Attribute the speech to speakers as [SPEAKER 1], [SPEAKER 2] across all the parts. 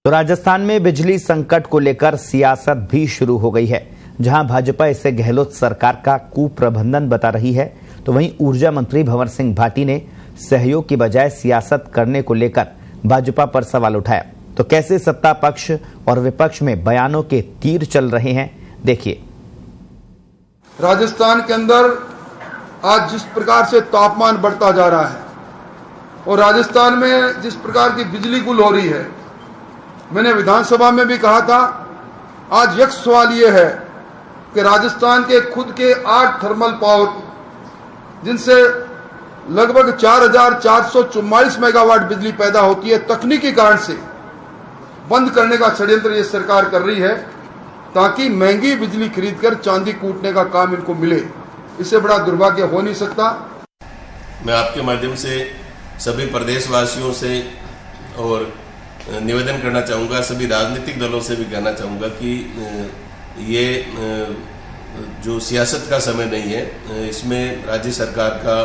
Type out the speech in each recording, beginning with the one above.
[SPEAKER 1] तो राजस्थान में बिजली संकट को लेकर सियासत भी शुरू हो गई है। जहां भाजपा इसे गहलोत सरकार का कुप्रबंधन बता रही है, तो वहीं ऊर्जा मंत्री भंवर सिंह भाटी ने सहयोग की बजाय सियासत करने को लेकर भाजपा पर सवाल उठाया। तो कैसे सत्ता पक्ष और विपक्ष में बयानों के तीर चल रहे हैं, देखिए।
[SPEAKER 2] राजस्थान के अंदर आज जिस प्रकार से तापमान बढ़ता जा रहा है और राजस्थान में जिस प्रकार की बिजली गुल हो रही है, मैंने विधानसभा में भी कहा था, आज यह सवाल ये है कि राजस्थान के खुद के 8 थर्मल पावर जिनसे लगभग 4444 मेगावाट बिजली पैदा होती है, तकनीकी कारण से बंद करने का षड्यंत्र ये सरकार कर रही है ताकि महंगी बिजली खरीदकर चांदी कूटने का काम इनको मिले। इससे बड़ा दुर्भाग्य हो नहीं सकता।
[SPEAKER 3] मैं आपके माध्यम से सभी प्रदेशवासियों से और निवेदन करना चाहूँगा, सभी राजनीतिक दलों से भी कहना चाहूँगा कि ये जो सियासत का समय नहीं है, इसमें राज्य सरकार का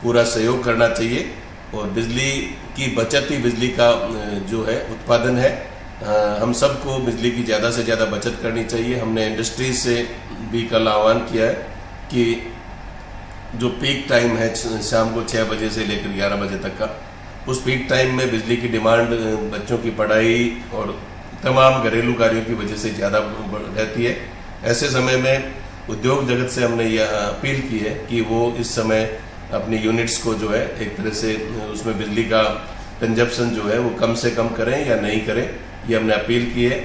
[SPEAKER 3] पूरा सहयोग करना चाहिए और बिजली की बचत ही बिजली का जो है उत्पादन है। हम सबको बिजली की ज़्यादा से ज़्यादा बचत करनी चाहिए। हमने इंडस्ट्रीज से भी कल आह्वान किया है कि जो पीक टाइम है शाम को 6 बजे से लेकर 11 बजे तक का, उस पीक टाइम में बिजली की डिमांड बच्चों की पढ़ाई और तमाम घरेलू कार्यों की वजह से ज़्यादा रहती है। ऐसे समय में उद्योग जगत से हमने यह अपील की है कि वो इस समय अपनी यूनिट्स को जो है एक तरह से उसमें बिजली का कंजप्शन जो है वो कम से कम करें या नहीं करें, ये हमने अपील की है।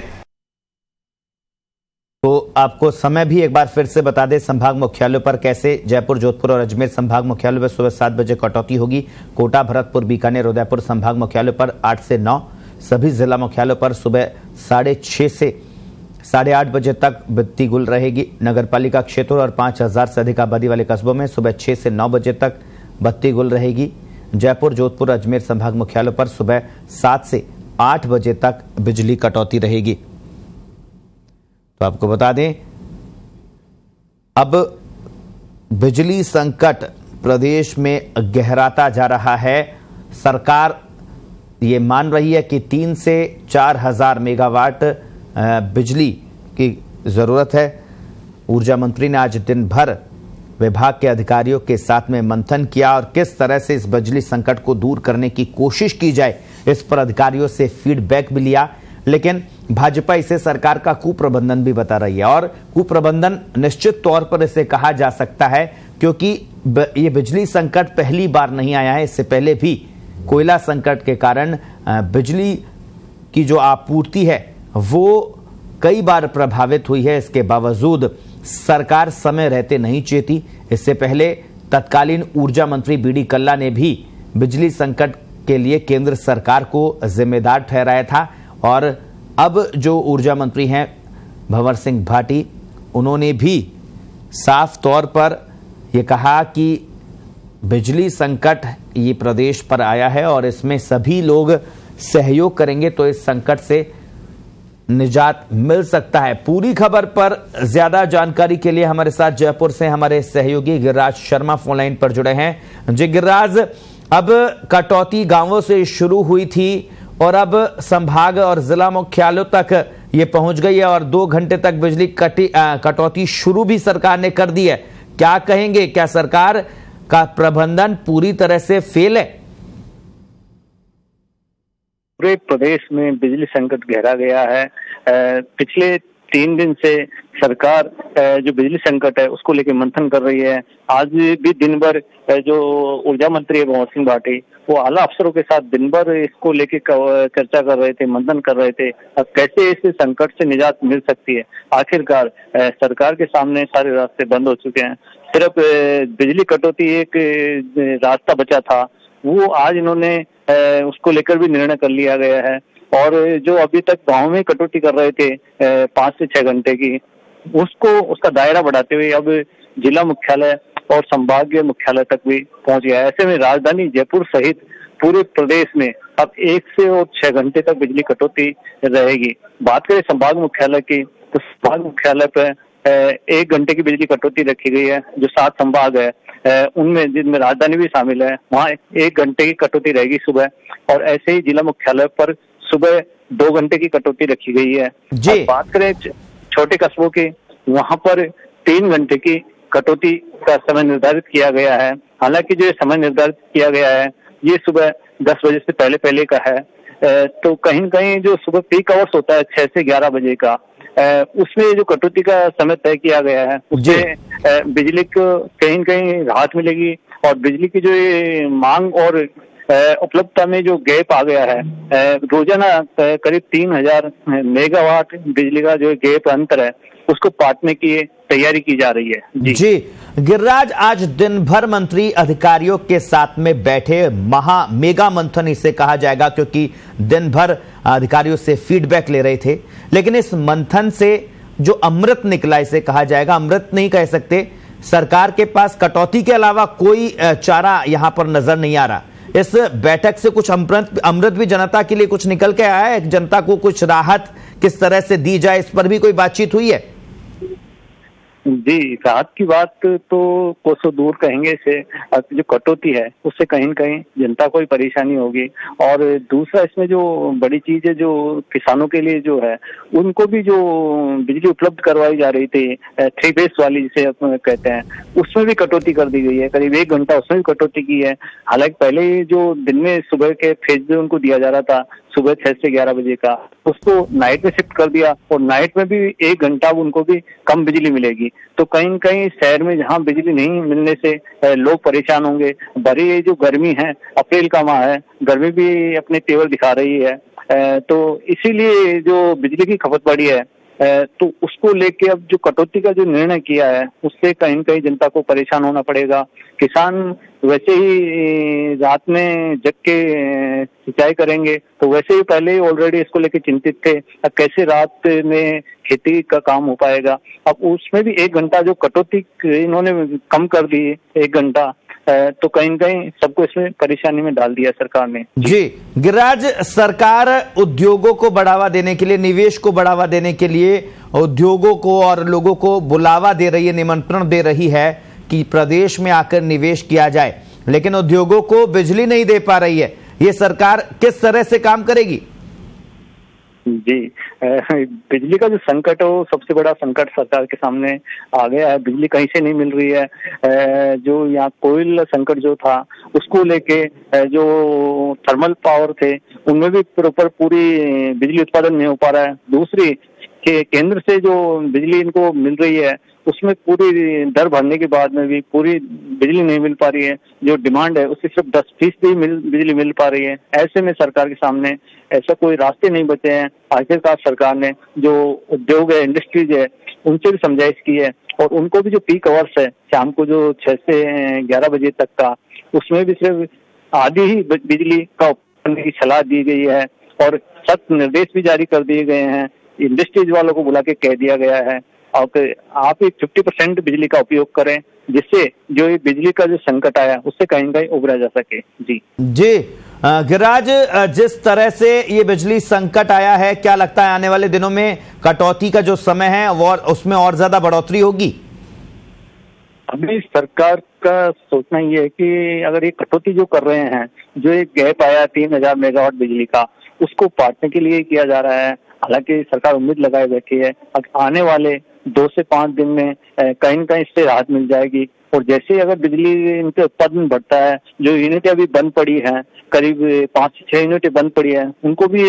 [SPEAKER 1] तो आपको समय भी एक बार फिर से बता दें, संभाग मुख्यालयों पर कैसे जयपुर, जोधपुर और अजमेर संभाग मुख्यालयों पर सुबह 7 बजे कटौती होगी। कोटा, भरतपुर, बीकानेर, उदयपुर संभाग मुख्यालयों पर 8 से 9, सभी जिला मुख्यालयों पर सुबह 6:30 से 8:30 बजे तक बत्ती गुल रहेगी। नगरपालिका क्षेत्रों और 5000 से अधिक आबादी वाले कस्बों में सुबह 6 से 9 बजे तक बत्ती गुल रहेगी। जयपुर, जोधपुर, अजमेर संभाग मुख्यालयों पर सुबह 7 से 8 बजे तक बिजली कटौती रहेगी। तो आपको बता दें, अब बिजली संकट प्रदेश में गहराता जा रहा है। सरकार ये मान रही है कि 3 से 4 हजार मेगावाट बिजली की जरूरत है। ऊर्जा मंत्री ने आज दिन भर विभाग के अधिकारियों के साथ में मंथन किया और किस तरह से इस बिजली संकट को दूर करने की कोशिश की जाए, इस पर अधिकारियों से फीडबैक भी लिया। लेकिन भाजपा इसे सरकार का कुप्रबंधन भी बता रही है और कुप्रबंधन निश्चित तौर पर इसे कहा जा सकता है, क्योंकि ये बिजली संकट पहली बार नहीं आया है। इससे पहले भी कोयला संकट के कारण बिजली की जो आपूर्ति है वो कई बार प्रभावित हुई है। इसके बावजूद सरकार समय रहते नहीं चेती। इससे पहले तत्कालीन ऊर्जा मंत्री बीडी कल्ला ने भी बिजली संकट के लिए केंद्र सरकार को जिम्मेदार ठहराया था और अब जो ऊर्जा मंत्री हैं भंवर सिंह भाटी, उन्होंने भी साफ तौर पर यह कहा कि बिजली संकट ये प्रदेश पर आया है और इसमें सभी लोग सहयोग करेंगे तो इस संकट से निजात मिल सकता है। पूरी खबर पर ज्यादा जानकारी के लिए हमारे साथ जयपुर से हमारे सहयोगी गिरिराज शर्मा फोन लाइन पर जुड़े हैं। जी गिरिराज, अब कटौती गांवों से शुरू हुई थी और अब संभाग और जिला मुख्यालयों तक ये पहुंच गई है और 2 घंटे तक बिजली कटौती शुरू भी सरकार ने कर दी है। क्या कहेंगे, क्या सरकार का प्रबंधन पूरी तरह से फेल है?
[SPEAKER 4] पूरे प्रदेश में बिजली संकट गहरा गया है। पिछले 3 दिन से सरकार जो बिजली संकट है उसको लेकर मंथन कर रही है। आज भी दिन भर जो ऊर्जा मंत्री है भंवर सिंह भाटी, वो आला अफसरों के साथ दिन भर इसको लेके चर्चा कर रहे थे, मंथन कर रहे थे। अब कैसे इस संकट से निजात मिल सकती है। आखिरकार सरकार के सामने सारे रास्ते बंद हो चुके हैं। सिर्फ बिजली कटौती एक रास्ता बचा था, वो आज इन्होंने उसको लेकर भी निर्णय कर लिया गया है। और जो अभी तक गांव में कटौती कर रहे थे 5 से 6 घंटे की, उसका दायरा बढ़ाते हुए अब जिला मुख्यालय और संभागीय मुख्यालय तक भी पहुंच गया है। ऐसे में राजधानी जयपुर सहित पूरे प्रदेश में अब 1 से और 6 घंटे तक बिजली कटौती रहेगी। बात करें संभाग मुख्यालय की, तो संभाग मुख्यालय पर 1 घंटे की बिजली कटौती रखी गई है। जो 7 संभाग है उनमें, जिनमें राजधानी भी शामिल है, वहाँ 1 घंटे की कटौती रहेगी सुबह। और ऐसे ही जिला मुख्यालय पर सुबह 2 घंटे की कटौती रखी गई है।
[SPEAKER 1] जी।
[SPEAKER 4] अब बात करें छोटे कस्बों की, वहां पर 3 घंटे की कटौती का समय निर्धारित किया गया है। हालांकि जो समय निर्धारित किया गया है ये सुबह 10 बजे से पहले पहले का है, तो कहीं न कहीं जो सुबह पीक आवर्स होता है 6 से 11 बजे का, उसमें जो कटौती का समय तय किया गया है उससे बिजली को कहीं न कहीं राहत मिलेगी और बिजली की जो ये मांग और उपलब्धता में जो गैप आ गया है, रोजाना करीब 3000 मेगावाट बिजली का जो गैप अंतर है उसको पाटने की तैयारी की जा रही है।
[SPEAKER 1] जी गिरिराज, आज दिन भर मंत्री अधिकारियों के साथ में बैठे, मेगा मंथन इसे कहा जाएगा क्योंकि दिन भर अधिकारियों से फीडबैक ले रहे थे, लेकिन इस मंथन से जो अमृत निकला इसे कहा जाएगा, अमृत नहीं कह सकते, सरकार के पास कटौती के अलावा कोई चारा यहां पर नजर नहीं आ रहा। इस बैठक से कुछ अमृत भी जनता के लिए कुछ निकल के आया है? जनता को कुछ राहत किस तरह से दी जाए, इस पर भी कोई बातचीत हुई है?
[SPEAKER 4] जी, राहत की बात तो कोसों दूर कहेंगे से, जो कटौती है उससे कहीं न कहीं जनता को ही परेशानी होगी। और दूसरा इसमें जो बड़ी चीज है, जो किसानों के लिए जो है उनको भी जो बिजली उपलब्ध करवाई जा रही थी 3 फेज वाली जिसे अपन कहते हैं, उसमें भी कटौती कर दी गई है, करीब 1 घंटा उसमें भी कटौती की है। हालांकि पहले जो दिन में सुबह के फेज में उनको दिया जा रहा था सुबह 6 से 11 बजे का, उसको नाइट में शिफ्ट कर दिया और नाइट में भी 1 घंटा उनको भी कम बिजली मिलेगी। तो कहीं न कहीं शहर में जहां बिजली नहीं मिलने से लोग परेशान होंगे। भरी ये जो गर्मी है, अप्रैल का माह है, गर्मी भी अपने तेवर दिखा रही है, तो इसीलिए जो बिजली की खपत बढ़ी है, तो उसको लेके अब जो कटौती का जो निर्णय किया है उससे कहीं न कहीं जनता को परेशान होना पड़ेगा। किसान वैसे ही रात में जग के सिंचाई करेंगे, तो वैसे ही पहले ही ऑलरेडी इसको लेके चिंतित थे, अब कैसे रात में खेती का काम हो पाएगा। अब उसमें भी 1 घंटा जो कटौती इन्होंने कम कर दी 1 घंटा, तो कहीं न कहीं सबको इसमें परेशानी में डाल दिया सरकार ने।
[SPEAKER 1] जी गिरिराज, सरकार उद्योगों को बढ़ावा देने के लिए, निवेश को बढ़ावा देने के लिए उद्योगों को और लोगों को बुलावा दे रही है, निमंत्रण दे रही है कि प्रदेश में आकर निवेश किया जाए, लेकिन उद्योगों को बिजली नहीं दे पा रही है। ये सरकार किस तरह से काम करेगी?
[SPEAKER 4] जी, बिजली का जो संकट है वो सबसे बड़ा संकट सरकार के सामने आ गया है। बिजली कहीं से नहीं मिल रही है। जो यहाँ कोयल संकट जो था उसको लेके जो थर्मल पावर थे उनमें भी प्रॉपर पूरी बिजली उत्पादन नहीं हो पा रहा है। दूसरी के केंद्र से जो बिजली इनको मिल रही है उसमें पूरी दर भरने के बाद में भी पूरी बिजली नहीं मिल पा रही है। जो डिमांड है उससे सिर्फ 10% बिजली मिल पा रही है। ऐसे में सरकार के सामने ऐसा कोई रास्ते नहीं बचे हैं। आखिरकार सरकार ने जो उद्योग है, इंडस्ट्रीज है, उनसे भी समझाइश की है और उनको भी जो पीक आवर्स है शाम को जो 6 से 11 बजे तक का, उसमें भी सिर्फ आधी ही बिजली का उपयोग करने की सलाह दी गई है और सख्त निर्देश भी जारी कर दिए गए हैं। इंडस्ट्रीज वालों को बुला के कह दिया गया है और आप 50% बिजली का उपयोग करें, जिससे जो ये बिजली का जो संकट आया उससे कहीं न कहीं उबरा जा सके। जी
[SPEAKER 1] गिरिराज, जिस तरह से ये बिजली संकट आया है, क्या लगता है आने वाले दिनों में कटौती का जो समय है वो उसमें और ज्यादा बढ़ोतरी होगी?
[SPEAKER 4] अभी सरकार का सोचना ये है कि अगर ये कटौती जो कर रहे हैं, जो एक गैप आया 3000 मेगावाट बिजली का, उसको पाटने के लिए किया जा रहा है। हालांकि सरकार उम्मीद लगाए बैठी है आने वाले 2 से 5 दिन में कहीं न कहीं इससे राहत मिल जाएगी। और जैसे ही अगर बिजली इनके उत्पादन बढ़ता है, जो यूनिटें अभी बंद पड़ी हैं, करीब 5 से 6 यूनिटें बंद पड़ी हैं, उनको भी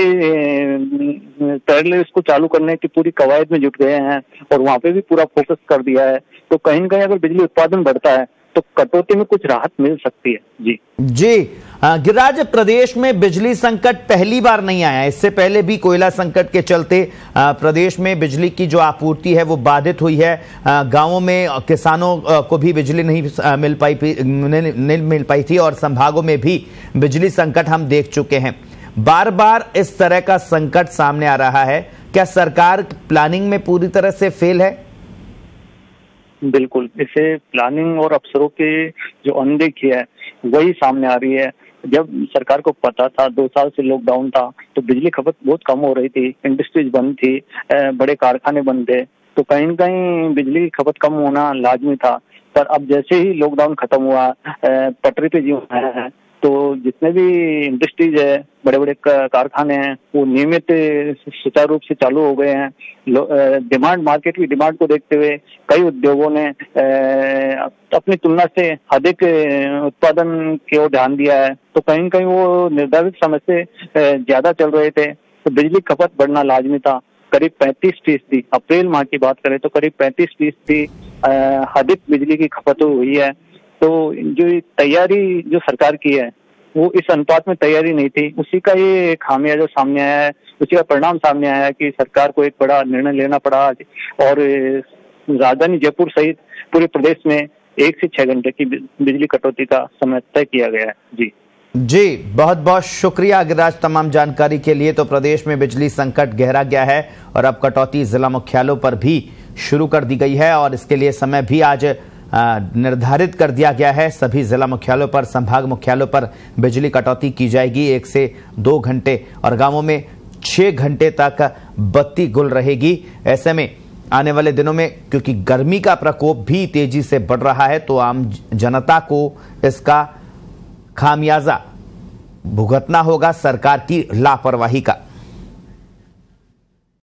[SPEAKER 4] पहले इसको चालू करने की पूरी कवायद में जुट गए हैं और वहां पे भी पूरा फोकस कर दिया है। तो कहीं न कहीं अगर बिजली उत्पादन बढ़ता है तो कटौती में कुछ राहत मिल सकती है। जी
[SPEAKER 1] गिरिराज, प्रदेश में बिजली संकट पहली बार नहीं आया, इससे पहले भी कोयला संकट के चलते प्रदेश में बिजली की जो आपूर्ति है वो बाधित हुई है। गांवों में किसानों को भी बिजली नहीं मिल पाई थी और संभागों में भी बिजली संकट हम देख चुके हैं। बार बार इस तरह का संकट सामने आ रहा है, क्या सरकार प्लानिंग में पूरी तरह से फेल है?
[SPEAKER 4] बिल्कुल, इसे प्लानिंग और अफसरों के जो अनदेखी है वही सामने आ रही है। जब सरकार को पता था 2 साल से लॉकडाउन था तो बिजली खपत बहुत कम हो रही थी, इंडस्ट्रीज बंद थी, बड़े कारखाने बंद थे, तो कहीं न कहीं बिजली की खपत कम होना लाजमी था। पर अब जैसे ही लॉकडाउन खत्म हुआ, पटरी पे जीवन आया है, तो जितने भी इंडस्ट्रीज है, बड़े बड़े कारखाने हैं, वो नियमित सुचारू रूप से चालू हो गए हैं। डिमांड, मार्केट की डिमांड को देखते हुए कई उद्योगों ने अपनी तुलना से अधिक उत्पादन की ओर ध्यान दिया है। तो कहीं कहीं वो निर्धारित समय से ज्यादा चल रहे थे, तो बिजली खपत बढ़ना लाजमी था। करीब 35%, अप्रैल माह की बात करें तो करीब 35% अधिक बिजली की खपत हुई है। तो जो तैयारी जो सरकार की है वो इस अनुपात में तैयारी नहीं थी, उसी का ये खामियाजा सामने आया है, उसी का परिणाम सामने आया है कि सरकार को एक बड़ा निर्णय लेना पड़ा और राजधानी जयपुर सहित पूरे प्रदेश में 1 से 6 घंटे की बिजली कटौती का समय तय किया गया है। जी,
[SPEAKER 1] बहुत बहुत शुक्रिया गिरिराज तमाम जानकारी के लिए। तो प्रदेश में बिजली संकट गहरा गया है और अब कटौती जिला मुख्यालयों पर भी शुरू कर दी गई है और इसके लिए समय भी आज निर्धारित कर दिया गया है। सभी जिला मुख्यालयों पर, संभाग मुख्यालयों पर बिजली कटौती की जाएगी 1 से 2 घंटे और गांवों में 6 घंटे तक बत्ती गुल रहेगी। ऐसे में आने वाले दिनों में क्योंकि गर्मी का प्रकोप भी तेजी से बढ़ रहा है तो आम जनता को इसका खामियाजा भुगतना होगा सरकार की लापरवाही का।